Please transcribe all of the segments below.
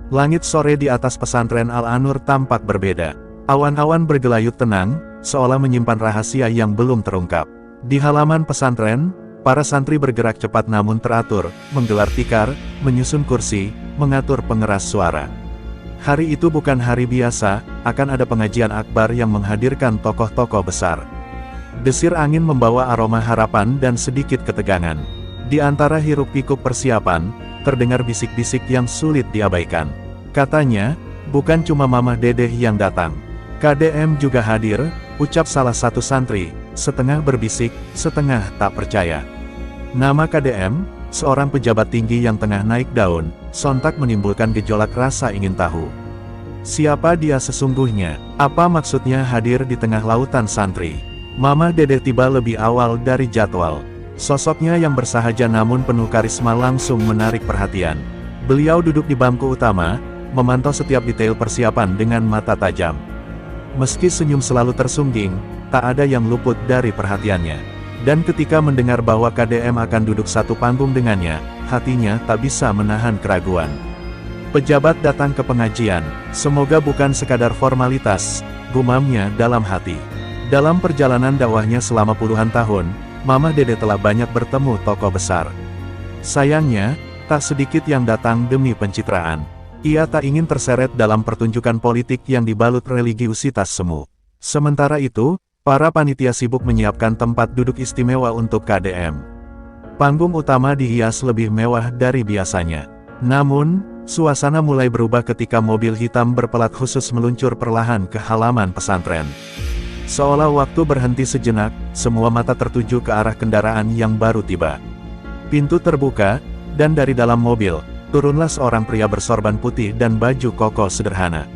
Langit sore di atas pesantren Al-Anur tampak berbeda. Awan-awan bergelayut tenang, seolah menyimpan rahasia yang belum terungkap. Di halaman pesantren, para santri bergerak cepat namun teratur, menggelar tikar, menyusun kursi, mengatur pengeras suara. Hari itu bukan hari biasa, akan ada pengajian akbar yang menghadirkan tokoh-tokoh besar. Desir angin membawa aroma harapan dan sedikit ketegangan. Di antara hiruk-pikuk persiapan, terdengar bisik-bisik yang sulit diabaikan. Katanya, bukan cuma Mamah Dedeh yang datang. KDM juga hadir, ucap salah satu santri, setengah berbisik, setengah tak percaya. Nama KDM, seorang pejabat tinggi yang tengah naik daun, sontak menimbulkan gejolak rasa ingin tahu. Siapa dia sesungguhnya? Apa maksudnya hadir di tengah lautan santri? Mamah Dedeh tiba lebih awal dari jadwal. Sosoknya yang bersahaja namun penuh karisma langsung menarik perhatian. Beliau duduk di bangku utama, memantau setiap detail persiapan dengan mata tajam. Meski senyum selalu tersungging, tak ada yang luput dari perhatiannya. Dan ketika mendengar bahwa KDM akan duduk satu panggung dengannya, hatinya tak bisa menahan keraguan. Pejabat datang ke pengajian, semoga bukan sekadar formalitas, gumamnya dalam hati. Dalam perjalanan dakwahnya selama puluhan tahun, Mamah Dedeh telah banyak bertemu tokoh besar. Sayangnya, tak sedikit yang datang demi pencitraan. Ia tak ingin terseret dalam pertunjukan politik yang dibalut religiusitas semu. Sementara itu, para panitia sibuk menyiapkan tempat duduk istimewa untuk KDM. Panggung utama dihias lebih mewah dari biasanya. Namun, suasana mulai berubah ketika mobil hitam berpelat khusus meluncur perlahan ke halaman pesantren. Seolah waktu berhenti sejenak, semua mata tertuju ke arah kendaraan yang baru tiba. Pintu terbuka, dan dari dalam mobil, turunlah seorang pria bersorban putih dan baju koko sederhana.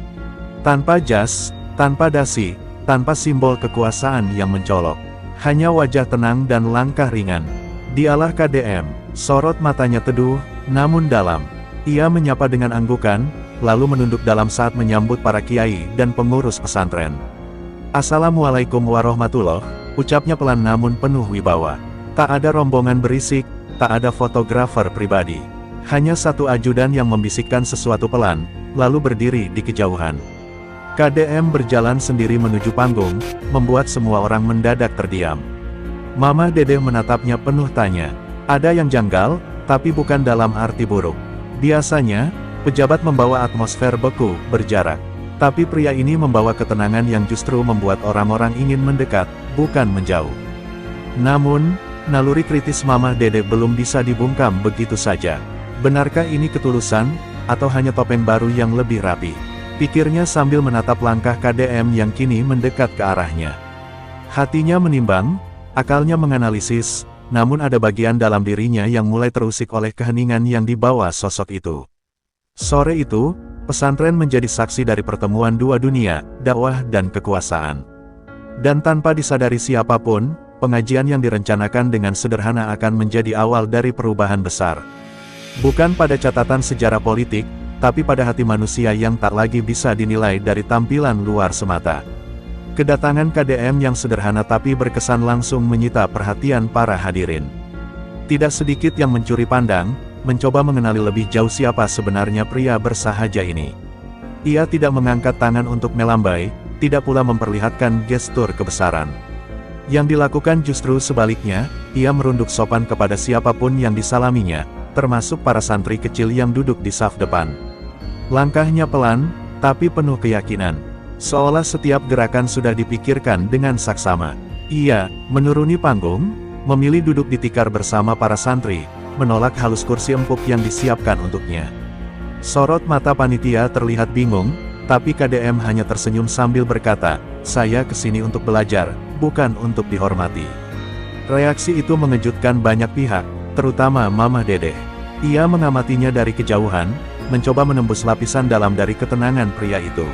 Tanpa jas, tanpa dasi, tanpa simbol kekuasaan yang mencolok. Hanya wajah tenang dan langkah ringan. Dialah KDM, sorot matanya teduh, namun dalam. Ia menyapa dengan anggukan, lalu menunduk dalam saat menyambut para kiai dan pengurus pesantren. Assalamualaikum warahmatullah, ucapnya pelan namun penuh wibawa. Tak ada rombongan berisik, tak ada fotografer pribadi. Hanya satu ajudan yang membisikkan sesuatu pelan, lalu berdiri di kejauhan. KDM berjalan sendiri menuju panggung, membuat semua orang mendadak terdiam. Mamah Dedeh menatapnya penuh tanya. Ada yang janggal, tapi bukan dalam arti buruk. Biasanya, pejabat membawa atmosfer beku, berjarak. Tapi pria ini membawa ketenangan yang justru membuat orang-orang ingin mendekat, bukan menjauh. Namun, naluri kritis Mamah Dedeh belum bisa dibungkam begitu saja. Benarkah ini ketulusan, atau hanya topeng baru yang lebih rapi? Pikirnya sambil menatap langkah KDM yang kini mendekat ke arahnya. Hatinya menimbang, akalnya menganalisis, namun ada bagian dalam dirinya yang mulai terusik oleh keheningan yang dibawa sosok itu. Sore itu, pesantren menjadi saksi dari pertemuan dua dunia, dakwah dan kekuasaan. Dan tanpa disadari siapapun, pengajian yang direncanakan dengan sederhana akan menjadi awal dari perubahan besar. Bukan pada catatan sejarah politik, tapi pada hati manusia yang tak lagi bisa dinilai dari tampilan luar semata. Kedatangan KDM yang sederhana tapi berkesan langsung menyita perhatian para hadirin. Tidak sedikit yang mencuri pandang, mencoba mengenali lebih jauh siapa sebenarnya pria bersahaja ini. Ia tidak mengangkat tangan untuk melambai, tidak pula memperlihatkan gestur kebesaran. Yang dilakukan justru sebaliknya, ia merunduk sopan kepada siapapun yang disalaminya, termasuk para santri kecil yang duduk di saf depan. Langkahnya pelan, tapi penuh keyakinan. Seolah setiap gerakan sudah dipikirkan dengan saksama. Ia menuruni panggung, memilih duduk di tikar bersama para santri, menolak halus kursi empuk yang disiapkan untuknya. Sorot mata panitia terlihat bingung, tapi KDM hanya tersenyum sambil berkata, "Saya kesini untuk belajar, bukan untuk dihormati." Reaksi itu mengejutkan banyak pihak, terutama Mamah Dedeh. Ia mengamatinya dari kejauhan, mencoba menembus lapisan dalam dari ketenangan pria itu.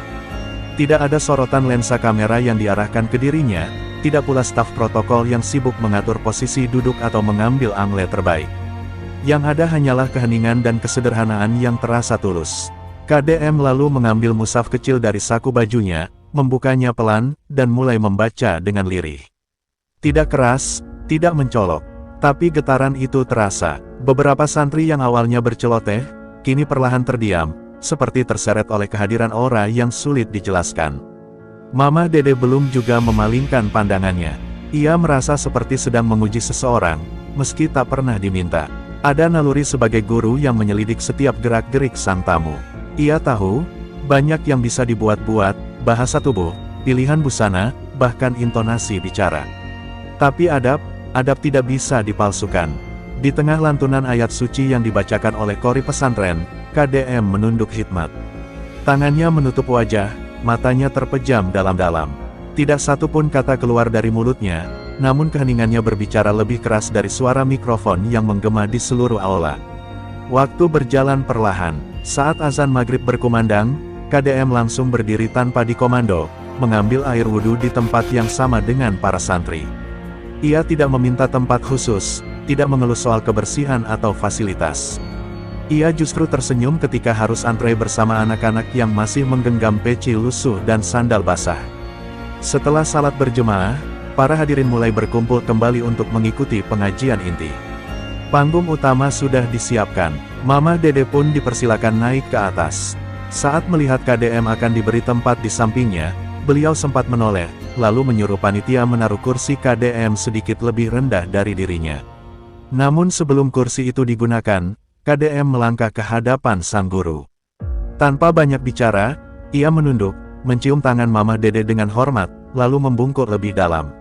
Tidak ada sorotan lensa kamera yang diarahkan ke dirinya, tidak pula staf protokol yang sibuk mengatur posisi duduk atau mengambil angle terbaik. Yang ada hanyalah keheningan dan kesederhanaan yang terasa tulus. KDM lalu mengambil mushaf kecil dari saku bajunya, membukanya pelan, dan mulai membaca dengan lirih. Tidak keras, tidak mencolok, tapi getaran itu terasa. Beberapa santri yang awalnya berceloteh, kini perlahan terdiam, seperti terseret oleh kehadiran aura yang sulit dijelaskan. Mama Dede belum juga memalingkan pandangannya. Ia merasa seperti sedang menguji seseorang, meski tak pernah diminta. Ada naluri sebagai guru yang menyelidik setiap gerak-gerik sang tamu. Ia tahu, banyak yang bisa dibuat-buat, bahasa tubuh, pilihan busana, bahkan intonasi bicara. Tapi adab tidak bisa dipalsukan. Di tengah lantunan ayat suci yang dibacakan oleh qori pesantren, KDM menunduk khidmat. Tangannya menutup wajah, matanya terpejam dalam-dalam. Tidak satu pun kata keluar dari mulutnya, namun keheningannya berbicara lebih keras dari suara mikrofon yang menggema di seluruh aula. Waktu berjalan perlahan. Saat azan maghrib berkumandang, KDM langsung berdiri tanpa dikomando, mengambil air wudhu di tempat yang sama dengan para santri. Ia tidak meminta tempat khusus, tidak mengeluh soal kebersihan atau fasilitas. Ia justru tersenyum ketika harus antre bersama anak-anak yang masih menggenggam peci lusuh dan sandal basah. Setelah salat berjemaah, para hadirin mulai berkumpul kembali untuk mengikuti pengajian inti. Panggung utama sudah disiapkan. Mama Dede pun dipersilakan naik ke atas. Saat melihat KDM akan diberi tempat di sampingnya, beliau sempat menoleh, lalu menyuruh panitia menaruh kursi KDM sedikit lebih rendah dari dirinya. Namun sebelum kursi itu digunakan, KDM melangkah ke hadapan sang guru. Tanpa banyak bicara, ia menunduk, mencium tangan Mama Dede dengan hormat, lalu membungkuk lebih dalam.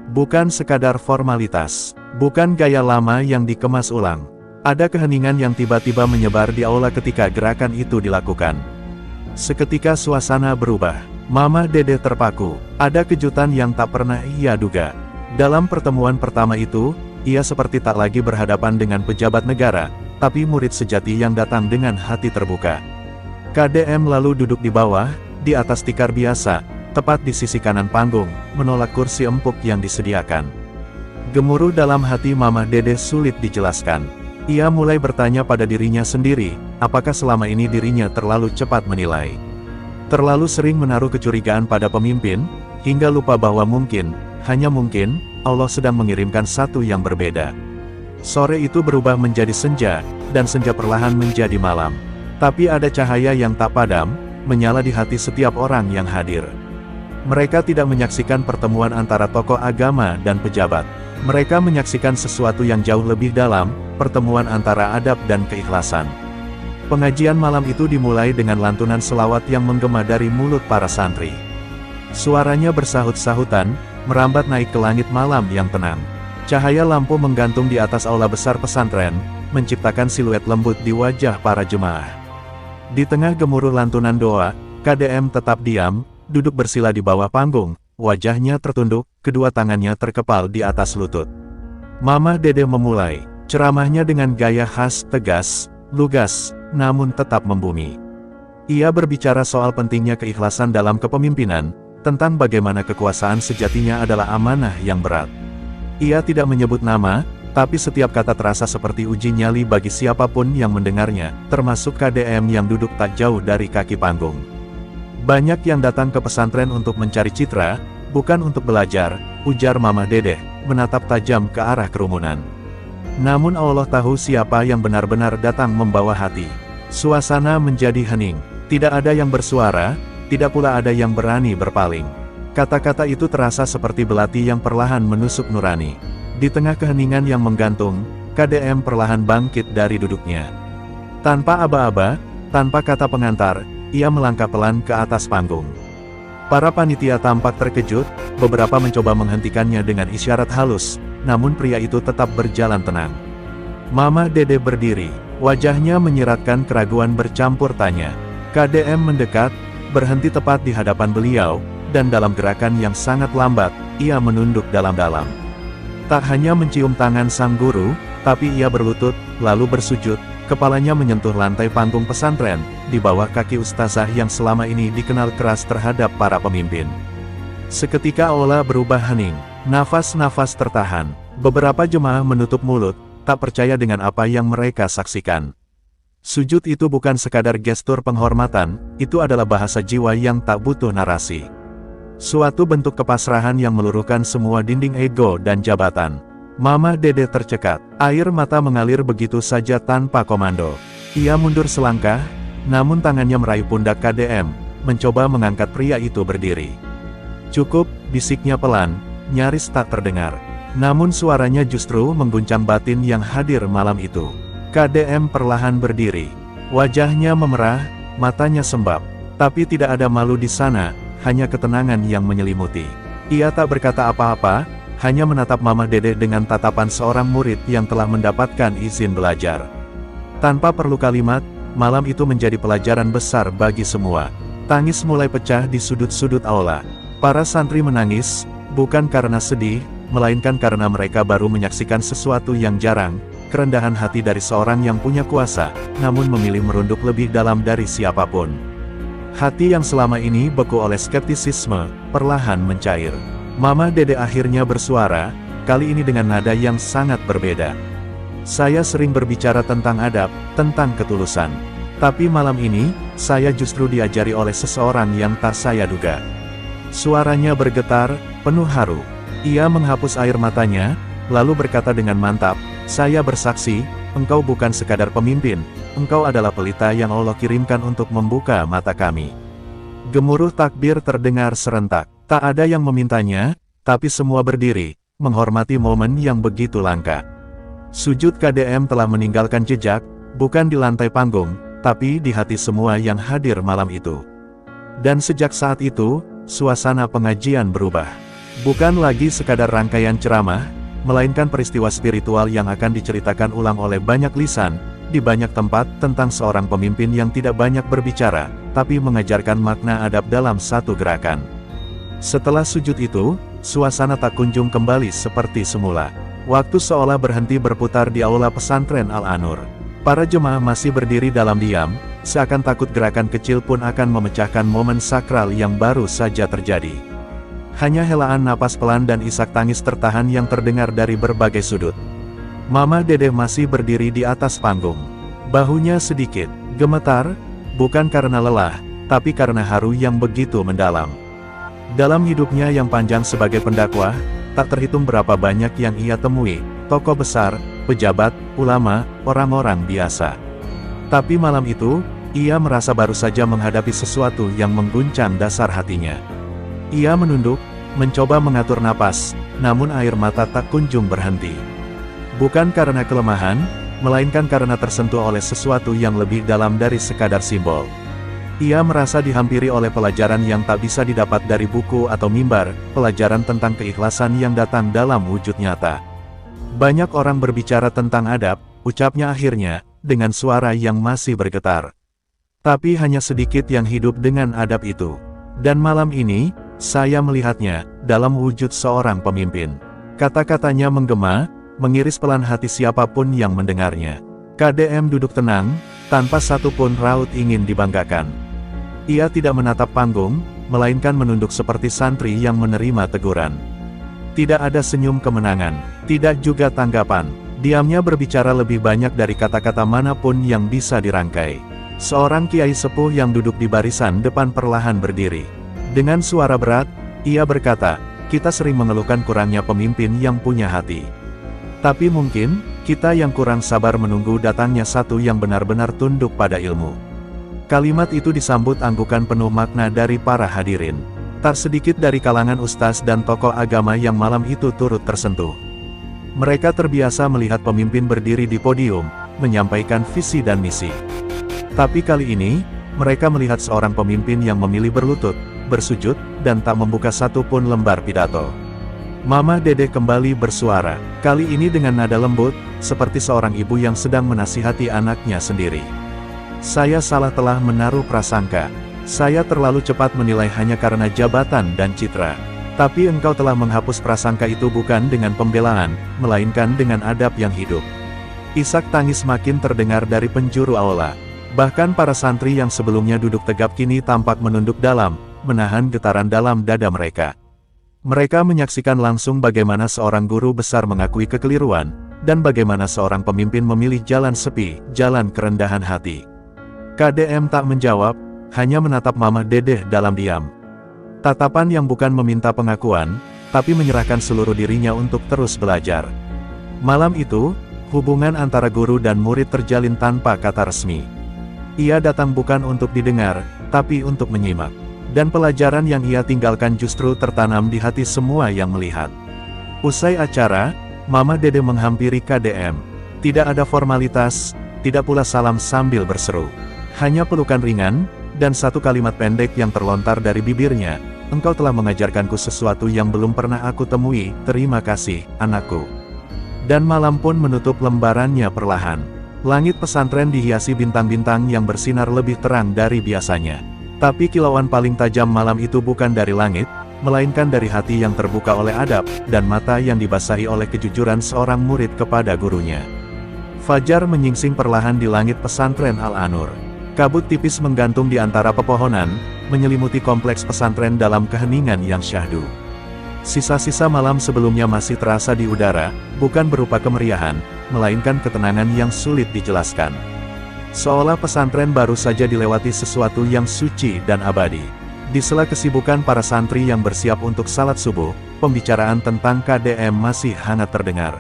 Bukan sekadar formalitas, bukan gaya lama yang dikemas ulang. Ada keheningan yang tiba-tiba menyebar di aula ketika gerakan itu dilakukan. Seketika suasana berubah. Mama Dede terpaku. Ada kejutan yang tak pernah ia duga. Dalam pertemuan pertama itu, ia seperti tak lagi berhadapan dengan pejabat negara, tapi murid sejati yang datang dengan hati terbuka. KDM lalu duduk di bawah, di atas tikar biasa, tepat di sisi kanan panggung, menolak kursi empuk yang disediakan. Gemuruh dalam hati Mama Dede sulit dijelaskan. Ia mulai bertanya pada dirinya sendiri, apakah selama ini dirinya terlalu cepat menilai. Terlalu sering menaruh kecurigaan pada pemimpin, hingga lupa bahwa mungkin, hanya mungkin, Allah sedang mengirimkan satu yang berbeda. Sore itu berubah menjadi senja, dan senja perlahan menjadi malam. Tapi ada cahaya yang tak padam, menyala di hati setiap orang yang hadir. Mereka tidak menyaksikan pertemuan antara tokoh agama dan pejabat. Mereka menyaksikan sesuatu yang jauh lebih dalam, pertemuan antara adab dan keikhlasan. Pengajian malam itu dimulai dengan lantunan selawat yang menggema dari mulut para santri. Suaranya bersahut-sahutan, merambat naik ke langit malam yang tenang. Cahaya lampu menggantung di atas aula besar pesantren, menciptakan siluet lembut di wajah para jemaah. Di tengah gemuruh lantunan doa, KDM tetap diam, duduk bersila di bawah panggung, wajahnya tertunduk, kedua tangannya terkepal di atas lutut. Mama Dede memulai ceramahnya dengan gaya khas, tegas, lugas, namun tetap membumi. Ia berbicara soal pentingnya keikhlasan dalam kepemimpinan, tentang bagaimana kekuasaan sejatinya adalah amanah yang berat. Ia tidak menyebut nama, tapi setiap kata terasa seperti uji nyali bagi siapapun yang mendengarnya, termasuk KDM yang duduk tak jauh dari kaki panggung. Banyak yang datang ke pesantren untuk mencari citra, bukan untuk belajar, ujar Mama Dede, menatap tajam ke arah kerumunan. Namun Allah tahu siapa yang benar-benar datang membawa hati. Suasana menjadi hening, tidak ada yang bersuara, tidak pula ada yang berani berpaling. Kata-kata itu terasa seperti belati yang perlahan menusuk nurani. Di tengah keheningan yang menggantung, KDM perlahan bangkit dari duduknya. Tanpa aba-aba, tanpa kata pengantar, ia melangkah pelan ke atas panggung. Para panitia tampak terkejut, beberapa mencoba menghentikannya dengan isyarat halus, namun pria itu tetap berjalan tenang. Mama Dede berdiri, wajahnya menyiratkan keraguan bercampur tanya. KDM mendekat, berhenti tepat di hadapan beliau, dan dalam gerakan yang sangat lambat, ia menunduk dalam-dalam. Tak hanya mencium tangan sang guru, tapi ia berlutut, lalu bersujud, kepalanya menyentuh lantai panggung pesantren, di bawah kaki ustazah yang selama ini dikenal keras terhadap para pemimpin. Seketika aula berubah hening, nafas-nafas tertahan, beberapa jemaah menutup mulut, tak percaya dengan apa yang mereka saksikan. Sujud itu bukan sekadar gestur penghormatan, itu adalah bahasa jiwa yang tak butuh narasi. Suatu bentuk kepasrahan yang meluruhkan semua dinding ego dan jabatan. Mama Dede tercekat, air mata mengalir begitu saja tanpa komando. Ia mundur selangkah, Namun tangannya meraih pundak KDM, mencoba mengangkat pria itu berdiri. "Cukup," bisiknya pelan, nyaris tak terdengar. Namun suaranya justru mengguncang batin yang hadir malam itu. KDM perlahan berdiri. Wajahnya memerah, matanya sembab. Tapi tidak ada malu di sana, hanya ketenangan yang menyelimuti. Ia tak berkata apa-apa, hanya menatap Mama Dede dengan tatapan seorang murid yang telah mendapatkan izin belajar. Tanpa perlu kalimat, malam itu menjadi pelajaran besar bagi semua. Tangis mulai pecah di sudut-sudut aula. Para santri menangis, bukan karena sedih, melainkan karena mereka baru menyaksikan sesuatu yang jarang, kerendahan hati dari seorang yang punya kuasa, namun memilih merunduk lebih dalam dari siapapun. Hati yang selama ini beku oleh skeptisisme, perlahan mencair. Mama Dede akhirnya bersuara, kali ini dengan nada yang sangat berbeda. "Saya sering berbicara tentang adab, tentang ketulusan. Tapi malam ini, saya justru diajari oleh seseorang yang tak saya duga." Suaranya bergetar, penuh haru. Ia menghapus air matanya, lalu berkata dengan mantap, "Saya bersaksi, engkau bukan sekadar pemimpin, engkau adalah pelita yang Allah kirimkan untuk membuka mata kami." Gemuruh takbir terdengar serentak. Tak ada yang memintanya, tapi semua berdiri, menghormati momen yang begitu langka. Sujud KDM telah meninggalkan jejak, bukan di lantai panggung, tapi di hati semua yang hadir malam itu. Dan sejak saat itu, suasana pengajian berubah. Bukan lagi sekadar rangkaian ceramah, melainkan peristiwa spiritual yang akan diceritakan ulang oleh banyak lisan, di banyak tempat tentang seorang pemimpin yang tidak banyak berbicara, tapi mengajarkan makna adab dalam satu gerakan. Setelah sujud itu, suasana tak kunjung kembali seperti semula. Waktu seolah berhenti berputar di aula pesantren Al-Anur. Para jemaah masih berdiri dalam diam, seakan takut gerakan kecil pun akan memecahkan momen sakral yang baru saja terjadi. Hanya helaan napas pelan dan isak tangis tertahan yang terdengar dari berbagai sudut. Mama Dede masih berdiri di atas panggung. Bahunya sedikit gemetar, bukan karena lelah, tapi karena haru yang begitu mendalam. Dalam hidupnya yang panjang sebagai pendakwah, tak terhitung berapa banyak yang ia temui, tokoh besar, pejabat, ulama, orang-orang biasa. Tapi malam itu, ia merasa baru saja menghadapi sesuatu yang mengguncang dasar hatinya. Ia menunduk, mencoba mengatur napas, namun air mata tak kunjung berhenti. Bukan karena kelemahan, melainkan karena tersentuh oleh sesuatu yang lebih dalam dari sekadar simbol. Ia merasa dihampiri oleh pelajaran yang tak bisa didapat dari buku atau mimbar, pelajaran tentang keikhlasan yang datang dalam wujud nyata. Banyak orang berbicara tentang adab, ucapnya akhirnya, dengan suara yang masih bergetar. Tapi hanya sedikit yang hidup dengan adab itu. Dan malam ini, saya melihatnya, dalam wujud seorang pemimpin. Kata-katanya menggema, mengiris pelan hati siapapun yang mendengarnya. KDM duduk tenang, tanpa satupun raut ingin dibanggakan. Ia tidak menatap panggung, melainkan menunduk seperti santri yang menerima teguran. Tidak ada senyum kemenangan, tidak juga tanggapan. Diamnya berbicara lebih banyak dari kata-kata manapun yang bisa dirangkai. Seorang kiai sepuh yang duduk di barisan depan perlahan berdiri. Dengan suara berat, ia berkata, "Kita sering mengeluhkan kurangnya pemimpin yang punya hati. Tapi mungkin, kita yang kurang sabar menunggu datangnya satu yang benar-benar tunduk pada ilmu." Kalimat itu disambut anggukan penuh makna dari para hadirin. Tak sedikit dari kalangan ustaz dan tokoh agama yang malam itu turut tersentuh. Mereka terbiasa melihat pemimpin berdiri di podium, menyampaikan visi dan misi. Tapi kali ini, mereka melihat seorang pemimpin yang memilih berlutut, bersujud, dan tak membuka satupun lembar pidato. Mama Dede kembali bersuara, kali ini dengan nada lembut, seperti seorang ibu yang sedang menasihati anaknya sendiri. "Saya salah telah menaruh prasangka. Saya terlalu cepat menilai hanya karena jabatan dan citra. Tapi engkau telah menghapus prasangka itu bukan dengan pembelaan, melainkan dengan adab yang hidup." Isak tangis makin terdengar dari penjuru aula. Bahkan para santri yang sebelumnya duduk tegap kini tampak menunduk dalam, menahan getaran dalam dada mereka. Mereka menyaksikan langsung bagaimana seorang guru besar mengakui kekeliruan, dan bagaimana seorang pemimpin memilih jalan sepi, jalan kerendahan hati. KDM tak menjawab, hanya menatap Mama Dede dalam diam. Tatapan yang bukan meminta pengakuan, tapi menyerahkan seluruh dirinya untuk terus belajar. Malam itu, hubungan antara guru dan murid terjalin tanpa kata resmi. Ia datang bukan untuk didengar, tapi untuk menyimak. Dan pelajaran yang ia tinggalkan justru tertanam di hati semua yang melihat. Usai acara, Mama Dede menghampiri KDM. Tidak ada formalitas, tidak pula salam sambil berseru. Hanya pelukan ringan, dan satu kalimat pendek yang terlontar dari bibirnya. Engkau telah mengajarkanku sesuatu yang belum pernah aku temui, terima kasih, anakku. Dan malam pun menutup lembarannya perlahan. Langit pesantren dihiasi bintang-bintang yang bersinar lebih terang dari biasanya. Tapi kilauan paling tajam malam itu bukan dari langit, melainkan dari hati yang terbuka oleh adab, dan mata yang dibasahi oleh kejujuran seorang murid kepada gurunya. Fajar menyingsing perlahan di langit pesantren Al-Anur. Kabut tipis menggantung di antara pepohonan, menyelimuti kompleks pesantren dalam keheningan yang syahdu. Sisa-sisa malam sebelumnya masih terasa di udara, bukan berupa kemeriahan, melainkan ketenangan yang sulit dijelaskan. Seolah pesantren baru saja dilewati sesuatu yang suci dan abadi. Di sela kesibukan para santri yang bersiap untuk salat subuh, pembicaraan tentang KDM masih hangat terdengar.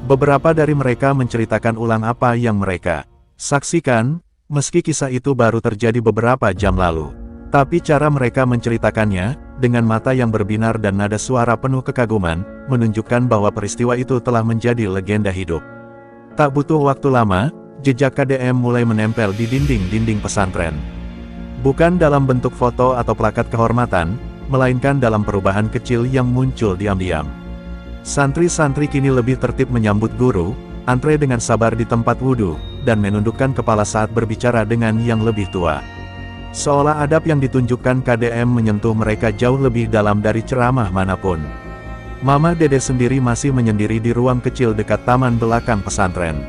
Beberapa dari mereka menceritakan ulang apa yang mereka saksikan, meski kisah itu baru terjadi beberapa jam lalu. Tapi cara mereka menceritakannya, dengan mata yang berbinar dan nada suara penuh kekaguman, menunjukkan bahwa peristiwa itu telah menjadi legenda hidup. Tak butuh waktu lama, jejak KDM mulai menempel di dinding-dinding pesantren. Bukan dalam bentuk foto atau plakat kehormatan, melainkan dalam perubahan kecil yang muncul diam-diam. Santri-santri kini lebih tertib menyambut guru, antre dengan sabar di tempat wudhu, dan menundukkan kepala saat berbicara dengan yang lebih tua. Seolah adab yang ditunjukkan KDM menyentuh mereka jauh lebih dalam dari ceramah manapun. Mama Dede sendiri masih menyendiri di ruang kecil dekat taman belakang pesantren.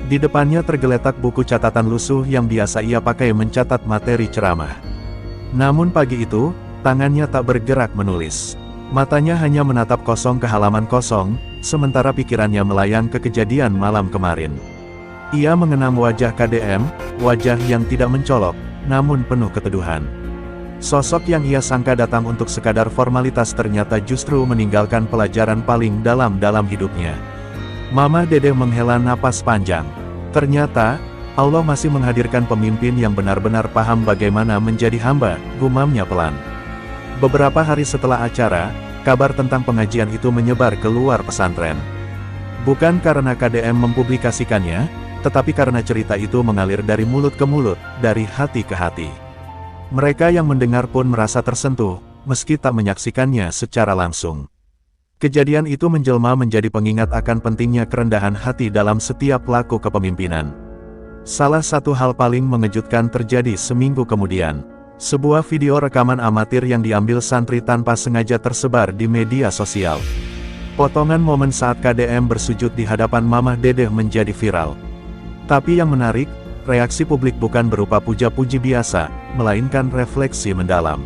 Di depannya tergeletak buku catatan lusuh yang biasa ia pakai mencatat materi ceramah. Namun pagi itu, tangannya tak bergerak menulis. Matanya hanya menatap kosong ke halaman kosong, sementara pikirannya melayang ke kejadian malam kemarin. Ia mengenang wajah KDM, wajah yang tidak mencolok, namun penuh keteduhan. Sosok yang ia sangka datang untuk sekadar formalitas ternyata justru meninggalkan pelajaran paling dalam hidupnya. Mama Dede menghela napas panjang. Ternyata, Allah masih menghadirkan pemimpin yang benar-benar paham bagaimana menjadi hamba, gumamnya pelan. Beberapa hari setelah acara, kabar tentang pengajian itu menyebar keluar pesantren. Bukan karena KDM mempublikasikannya, tetapi karena cerita itu mengalir dari mulut ke mulut, dari hati ke hati. Mereka yang mendengar pun merasa tersentuh, meski tak menyaksikannya secara langsung. Kejadian itu menjelma menjadi pengingat akan pentingnya kerendahan hati dalam setiap pelaku kepemimpinan. Salah satu hal paling mengejutkan terjadi seminggu kemudian. Sebuah video rekaman amatir yang diambil santri tanpa sengaja tersebar di media sosial. Potongan momen saat KDM bersujud di hadapan Mama Dede menjadi viral. Tapi yang menarik, reaksi publik bukan berupa puja-puji biasa, melainkan refleksi mendalam.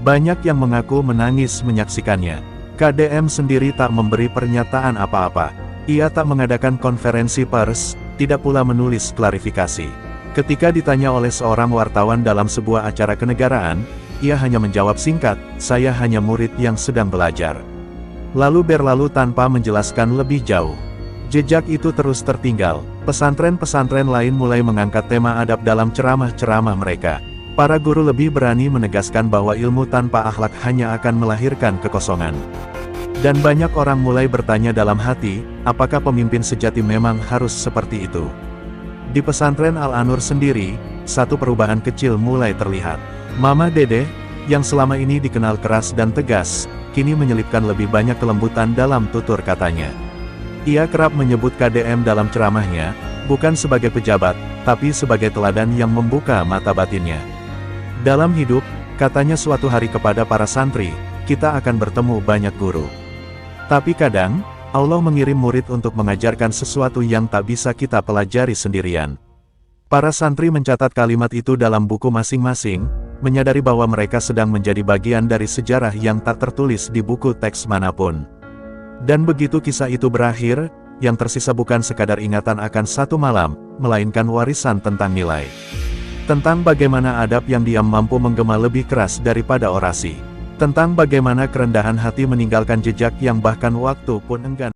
Banyak yang mengaku menangis menyaksikannya. KDM sendiri tak memberi pernyataan apa-apa. Ia tak mengadakan konferensi pers, tidak pula menulis klarifikasi. Ketika ditanya oleh seorang wartawan dalam sebuah acara kenegaraan, ia hanya menjawab singkat, "Saya hanya murid yang sedang belajar." Lalu berlalu tanpa menjelaskan lebih jauh. Jejak itu terus tertinggal. Pesantren-pesantren lain mulai mengangkat tema adab dalam ceramah-ceramah mereka. Para guru lebih berani menegaskan bahwa ilmu tanpa akhlak hanya akan melahirkan kekosongan. Dan banyak orang mulai bertanya dalam hati, apakah pemimpin sejati memang harus seperti itu? Di pesantren Al-Anur sendiri, satu perubahan kecil mulai terlihat. Mama Dede, yang selama ini dikenal keras dan tegas, kini menyelipkan lebih banyak kelembutan dalam tutur katanya. Ia kerap menyebut KDM dalam ceramahnya, bukan sebagai pejabat, tapi sebagai teladan yang membuka mata batinnya. Dalam hidup, katanya suatu hari kepada para santri, kita akan bertemu banyak guru. Tapi kadang, Allah mengirim murid untuk mengajarkan sesuatu yang tak bisa kita pelajari sendirian. Para santri mencatat kalimat itu dalam buku masing-masing, menyadari bahwa mereka sedang menjadi bagian dari sejarah yang tak tertulis di buku teks manapun. Dan begitu kisah itu berakhir, yang tersisa bukan sekadar ingatan akan satu malam, melainkan warisan tentang nilai. Tentang bagaimana adab yang diam mampu menggema lebih keras daripada orasi. Tentang bagaimana kerendahan hati meninggalkan jejak yang bahkan waktu pun enggan.